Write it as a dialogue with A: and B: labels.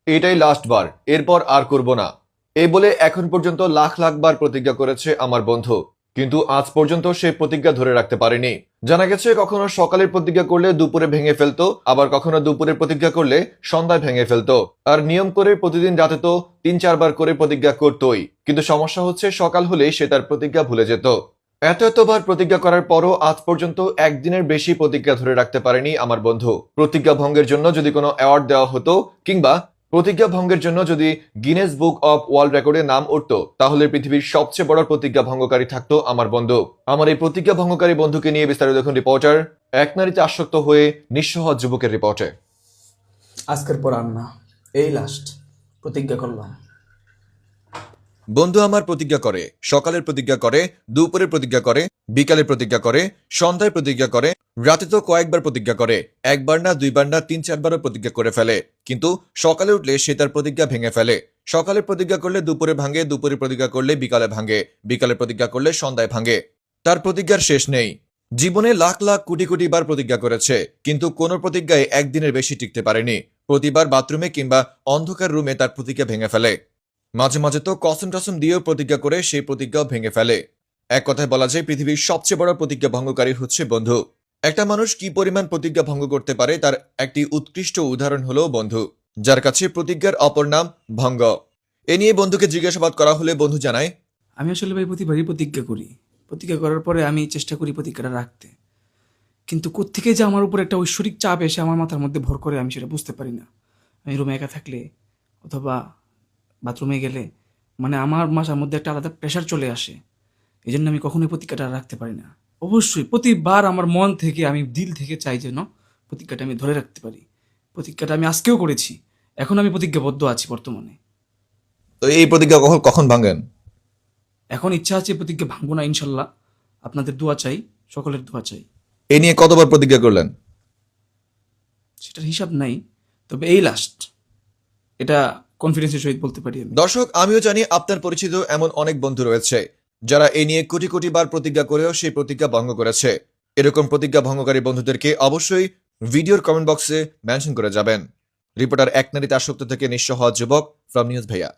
A: এটাই লাস্ট বার, এরপর আর করব না। এই বলে এখন পর্যন্ত লাখ লাখ বার প্রতিজ্ঞা করেছে আমার বন্ধু, কিন্তু আজ পর্যন্ত সে প্রতিজ্ঞা ধরে রাখতে পারেনি। জানা গেছে কখনো সকালের প্রতিজ্ঞা করলে দুপুরে ভেঙে ফেলতো, আবার কখনো দুপুরে প্রতিজ্ঞা করলে সন্ধ্যায় ভেঙে ফেলতো। আর নিয়ম করে প্রতিদিন রাতে তো 3-4 বার করে প্রতিজ্ঞা করতোই, কিন্তু সমস্যা হচ্ছে সকাল হলেই সে তার প্রতিজ্ঞা ভুলে যেত। এতবার প্রতিজ্ঞা করার পরও আজ পর্যন্ত একদিনের বেশি প্রতিজ্ঞা ধরে রাখতে পারেনি আমার বন্ধু। প্রতিজ্ঞা ভঙ্গের জন্য যদি কোনো অ্যাওয়ার্ড দেওয়া হতো, কিংবা প্রতিজ্ঞা ভঙ্গের জন্য যদি গিনেস বুক অফ ওয়ার্ল্ড রেকর্ডে নাম উঠতো, তাহলে পৃথিবীর সবচেয়ে বড় প্রতিজ্ঞা ভঙ্গকারী থাকতো আমার বন্ধু। আমার এই প্রতিজ্ঞা ভঙ্গকারী বন্ধুকে নিয়ে বিস্তারিত দেখুন রিপোর্টার এক নারীতে আসক্ত হয়ে নিঃস্ব যুবকের রিপোর্টে।
B: আজকের পর আর না, এই লাস্ট প্রতিজ্ঞা করলাম।
A: বন্ধু আমার প্রতিজ্ঞা করে, সকালের প্রতিজ্ঞা করে, দুপুরের প্রতিজ্ঞা করে, বিকালে প্রতিজ্ঞা করে, সন্ধ্যায় প্রতিজ্ঞা করে, রাতে তো কয়েকবার প্রতিজ্ঞা করে। একবার না, দুইবার না, 3-4 বারও প্রতিজ্ঞা করে ফেলে। কিন্তু সকালে উঠলে সে তার প্রতিজ্ঞা ভেঙে ফেলে। সকালে প্রতিজ্ঞা করলে দুপুরে ভাঙে, দুপুরে প্রতিজ্ঞা করলে বিকালে ভাঙে, বিকালে প্রতিজ্ঞা করলে সন্ধ্যায় ভাঙে। তার প্রতিজ্ঞার শেষ নেই। জীবনে লাখ লাখ কোটি কোটি বার প্রতিজ্ঞা করেছে, কিন্তু কোনো প্রতিজ্ঞায় একদিনের বেশি টিকতে পারেনি। প্রতিবার বাথরুমে কিংবা অন্ধকার রুমে তার প্রতিজ্ঞা ভেঙে ফেলে। মাঝে মাঝে তো কসম টসম দিয়েও প্রতিজ্ঞা করে সেই প্রতিজ্ঞাও ভেঙে ফেলে। এক কথায় বলা যায় পৃথিবীর সবচেয়ে বড় প্রতিজ্ঞা ভঙ্গকারী হচ্ছে বন্ধু। একটা মানুষ কি পরিমাণ প্রতিজ্ঞা ভঙ্গ করতে পারে তার একটি উৎকৃষ্ট উদাহরণ হলো বন্ধু, যার কাছে প্রতিজ্ঞার অপর নাম ভঙ্গ। এ নিয়ে বন্ধুকে জিজ্ঞাসাবাদ করা হলে বন্ধু জানায়,
B: আমি আসলে ভাই প্রতিবারই প্রতিজ্ঞা করি। প্রতিজ্ঞা করার পরে আমি চেষ্টা করি প্রতিজ্ঞাটা রাখতে, কিন্তু কোত্থেকে যে আমার উপর একটা ঐশ্বরিক চাপ এসে আমার মাথার মধ্যে ভর করে আমি সেটা বুঝতে পারি না। আমি রুমে একা থাকলে অথবা বাথরুমে গেলে মানে আমার মাথার মধ্যে একটা আলাদা প্রেশার চলে আসে। এই জন্য আমি কখনোই প্রতিজ্ঞাটা রাখতে পারি না। অবশ্যই প্রতিবার আমার মন থেকে, আমি দিল থেকে চাই যেন প্রতিজ্ঞাটা আমি ধরে রাখতে পারি। প্রতিজ্ঞাটা আমি আজকেও করেছি, এখন আমি প্রতিজ্ঞাবদ্ধ আছি বর্তমানে।
A: তো এই প্রতিজ্ঞা কখন কখন ভাঙেন?
B: এখন ইচ্ছা আছে প্রতিজ্ঞা ভাঙবো না ইনশাল্লাহ। আপনাদের দোয়া চাই, সকলের দোয়া চাই।
A: এ নিয়ে কতবার প্রতিজ্ঞা করলেন?
B: সেটার হিসাব নাই, তবে এই লাস্ট, এটা কনফিডেন্সের সহিত বলতে পারি আমি।
A: দর্শক, আমিও জানি আপনার পরিচিত এমন অনেক বন্ধু রয়েছে যারা এ নিয়ে কোটি কোটি বার প্রতিজ্ঞা করেও সেই প্রতিজ্ঞা ভঙ্গ করেছে। এরকম প্রতিজ্ঞা ভঙ্গকারী বন্ধুদেরকে অবশ্যই ভিডিওর কমেন্ট বক্সে মেনশন করে যাবেন। রিপোর্টার এক নারীতে আসক্ত থেকে নিঃস্ব হওয়া যুবক, ফ্রম নিউজ ভাইয়া।